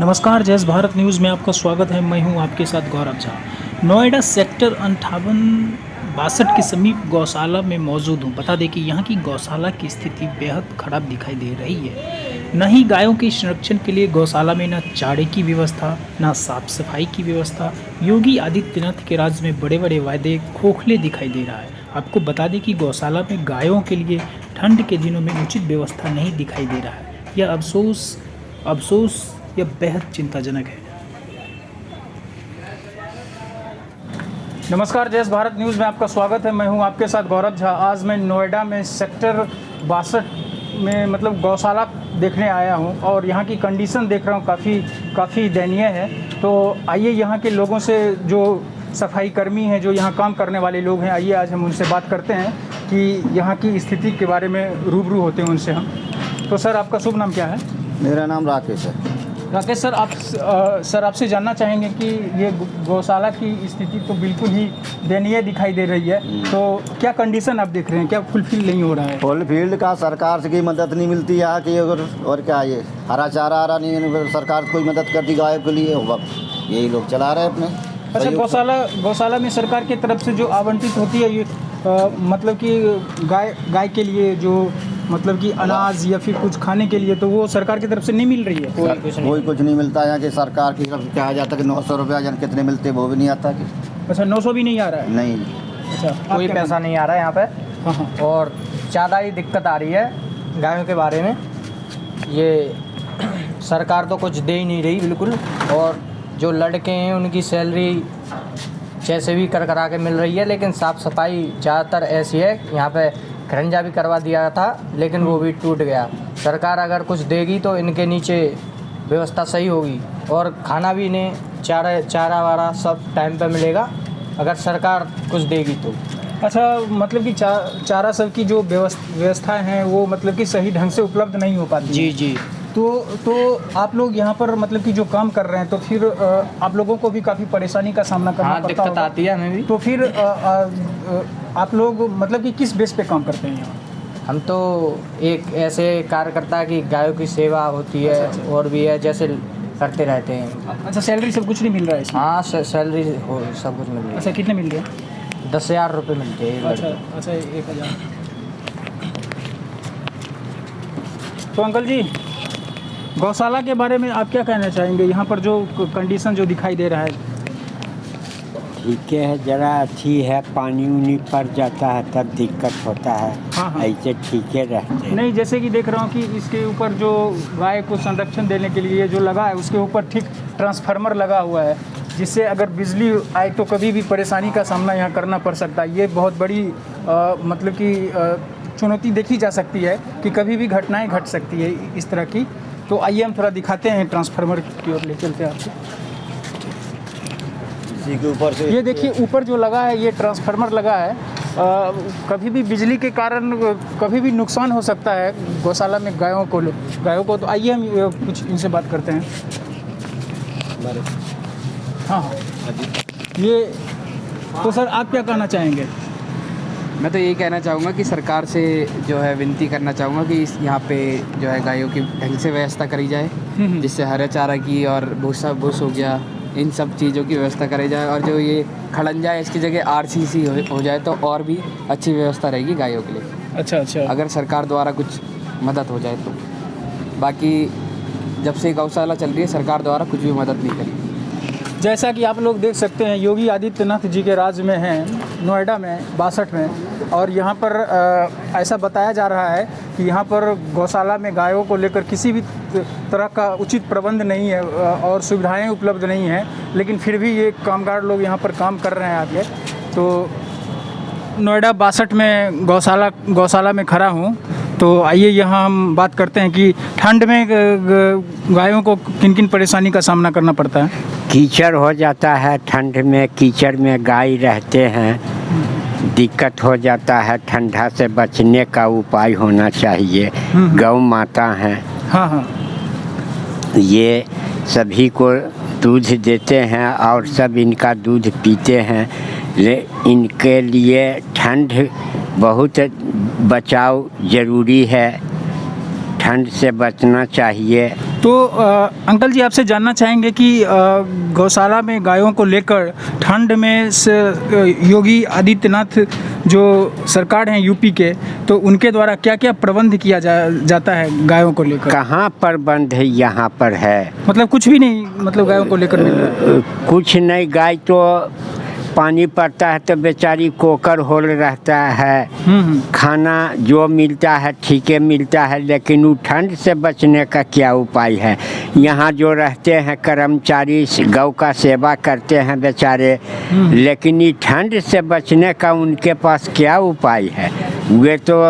नमस्कार, जय भारत न्यूज़ में आपका स्वागत है। मैं हूं आपके साथ गौरव झा। नोएडा सेक्टर 58-62 के समीप गौशाला में मौजूद हूं। बता दें कि यहां की गौशाला की स्थिति बेहद खराब दिखाई दे रही है। न ही गायों के संरक्षण के लिए गौशाला में न चारे की व्यवस्था, न साफ सफाई की व्यवस्था। योगी आदित्यनाथ के राज्य में बड़े बड़े वायदे खोखले दिखाई दे रहा है। आपको बता दें कि गौशाला में गायों के लिए ठंड के दिनों में उचित व्यवस्था नहीं दिखाई दे रहा है। यह अफसोस यह बेहद चिंताजनक है। नमस्कार, जय भारत न्यूज़ में आपका स्वागत है। मैं हूं आपके साथ गौरव झा। आज मैं नोएडा में सेक्टर 62 में गौशाला देखने आया हूं और यहां की कंडीशन देख रहा हूं, काफ़ी दयनीय है। तो आइए यहां के लोगों से, जो सफाई कर्मी हैं, जो यहां काम करने वाले लोग हैं, आइए आज हम उनसे बात करते हैं कि यहां की स्थिति के बारे में रूबरू होते हैं उनसे हम। तो सर, आपका शुभ नाम क्या है? मेरा नाम राकेश है। राकेश सर, आपसे जानना चाहेंगे कि ये गौशाला की स्थिति तो बिल्कुल ही दयनीय दिखाई दे रही है। तो क्या कंडीशन आप देख रहे हैं, क्या फुलफिल नहीं हो रहा है? फुलफिल्ड का सरकार से कोई मदद नहीं मिलती है कि अगर, और क्या ये हरा चारा नहीं, सरकार कोई मदद कर दी गायों के लिए, यही लोग चला रहे हैं अपने। अच्छा, गौशाला में सरकार की तरफ से जो आवंटित होती है, ये मतलब कि गाय के लिए जो कि अनाज या फिर कुछ खाने के लिए, तो वो सरकार की तरफ से नहीं मिल रही है? कोई कुछ नहीं मिलता है कि सरकार की तरफ से कहा जाता है कि 900 रुपया जन कितने मिलते, वो भी नहीं आता कि। अच्छा, 900 भी नहीं आ रहा है? नहीं। अच्छा, कोई पैसा नहीं आ रहा है यहाँ पे। हाँ। और ज़्यादा ही दिक्कत आ रही है गायों के बारे में। ये सरकार तो कुछ दे ही नहीं रही बिल्कुल। और जो लड़के हैं उनकी सैलरी जैसे भी करा के मिल रही है, लेकिन साफ़ सफाई ज़्यादातर ऐसी है। यहाँ पे खरंजा भी करवा दिया था, लेकिन वो भी टूट गया। सरकार अगर कुछ देगी तो इनके नीचे व्यवस्था सही होगी, और खाना भी इन्हें चारा वारा सब टाइम पे मिलेगा अगर सरकार कुछ देगी तो। अच्छा, मतलब कि चारा सब की जो व्यवस्थाएं हैं वो कि सही ढंग से उपलब्ध नहीं हो पाती? जी। तो आप लोग यहाँ पर कि जो काम कर रहे हैं, तो फिर आप लोगों को भी काफ़ी परेशानी का सामना करना पड़ता होगा? दिक्कत आती है हमें भी। तो फिर आप लोग कि किस बेस पे काम करते हैं यहाँ? हम तो एक ऐसे कार्यकर्ता की गायों की सेवा होती है। अच्छा। और भी है, जैसे करते रहते हैं। अच्छा, सैलरी सब कुछ नहीं मिल रहा है इसमें? हाँ, सैलरी सब कुछ मिल रही है। अच्छा, कितने मिल गए? 10,000 रुपये मिलते हैं। अच्छा, 1,000। तो अंकल जी, गौशाला के बारे में आप क्या कहना चाहेंगे? यहाँ पर जो कंडीशन जो दिखाई दे रहा है। ठीक है, ज़रा अच्छी है, पानी उनी पड़ जाता है तब दिक्कत होता है। हाँ। ऐसे ठीक है रहते नहीं, जैसे कि देख रहा हूँ कि इसके ऊपर जो गाय को संरक्षण देने के लिए जो लगा है, उसके ऊपर ठीक ट्रांसफार्मर लगा हुआ है, जिससे अगर बिजली आए तो कभी भी परेशानी का सामना यहाँ करना पड़ सकता है। ये बहुत बड़ी चुनौती देखी जा सकती है कि कभी भी घटनाएँ घट सकती है इस तरह की। तो आइए हम थोड़ा दिखाते हैं, ट्रांसफार्मर की ओर ले चलते हैं आपको। इसी के ऊपर से ये देखिए, ऊपर जो लगा है, ये ट्रांसफार्मर लगा है। कभी भी बिजली के कारण कभी भी नुकसान हो सकता है गौशाला में गायों को। तो आइए हम कुछ इनसे बात करते हैं। हाँ। ये तो सर, आप क्या कहना चाहेंगे? मैं तो यही कहना चाहूँगा कि सरकार से जो है विनती करना चाहूँगा कि यहाँ पे जो है गायों की ढंग से व्यवस्था करी जाए, जिससे हरा चारा की और भूसा हो गया, इन सब चीज़ों की व्यवस्था करी जाए। और जो ये खड़ंजा है, इसकी जगह RCC हो जाए तो और भी अच्छी व्यवस्था रहेगी गायों के लिए। अच्छा। अगर सरकार द्वारा कुछ मदद हो जाए तो। बाकी जब से गौशाला चल रही है, सरकार द्वारा कुछ भी मदद नहीं करी। जैसा कि आप लोग देख सकते हैं, योगी आदित्यनाथ जी के राज्य में हैं, नोएडा में 62 में। और यहाँ पर ऐसा बताया जा रहा है कि यहाँ पर गौशाला में गायों को लेकर किसी भी तरह का उचित प्रबंध नहीं है और सुविधाएं उपलब्ध नहीं हैं। लेकिन फिर भी ये कामगार लोग यहाँ पर काम कर रहे हैं आगे। तो नोएडा 62 में गौशाला में खड़ा हूँ। तो आइए यहाँ हम बात करते हैं कि ठंड में गायों को किन परेशानी का सामना करना पड़ता है। कीचड़ हो जाता है, ठंड में कीचड़ में गाय रहते हैं, दिक्कत हो जाता है। ठंडा से बचने का उपाय होना चाहिए। गौ माता हैं। हाँ। ये सभी को दूध देते हैं और सब इनका दूध पीते हैं। इनके लिए ठंड बहुत बचाव ज़रूरी है। ठंड से बचना चाहिए। तो अंकल जी आपसे जानना चाहेंगे कि गौशाला में गायों को लेकर ठंड में योगी आदित्यनाथ जो सरकार हैं यूपी के, तो उनके द्वारा क्या क्या प्रबंध किया जाता है गायों को लेकर? कहाँ प्रबंध है, यहाँ पर है मतलब कुछ भी नहीं, मतलब गायों को लेकर मिल रहा है? कुछ नहीं। गाय तो पानी पड़ता है तो बेचारी कोकर होल रहता है, खाना जो मिलता है ठीक है मिलता है, लेकिन वो ठंड से बचने का क्या उपाय है? यहाँ जो रहते हैं कर्मचारी गौ का सेवा करते हैं बेचारे, लेकिन ये ठंड से बचने का उनके पास क्या उपाय है? वे तो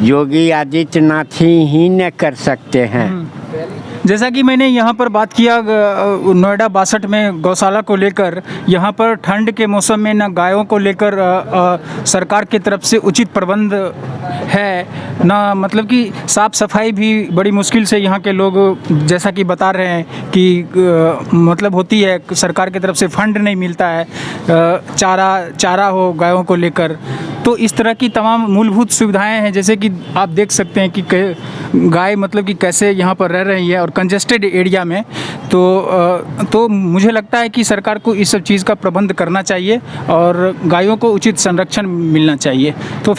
योगी आदित्यनाथ ही न कर सकते हैं। जैसा कि मैंने यहाँ पर बात किया नोएडा 62 में गौशाला को लेकर, यहाँ पर ठंड के मौसम में ना गायों को लेकर सरकार की तरफ से उचित प्रबंध है, ना मतलब कि साफ़ सफाई भी बड़ी मुश्किल से यहाँ के लोग जैसा कि बता रहे हैं कि मतलब होती है, सरकार की तरफ से फंड नहीं मिलता है चारा हो गायों को लेकर। तो इस तरह की तमाम मूलभूत सुविधाएं हैं, जैसे कि आप देख सकते हैं कि गाय मतलब कि कैसे यहाँ पर रह रही है और कंजेस्टेड एरिया में। तो मुझे लगता है कि सरकार को इस सब चीज़ का प्रबंध करना चाहिए और गायों को उचित संरक्षण मिलना चाहिए। तो फिर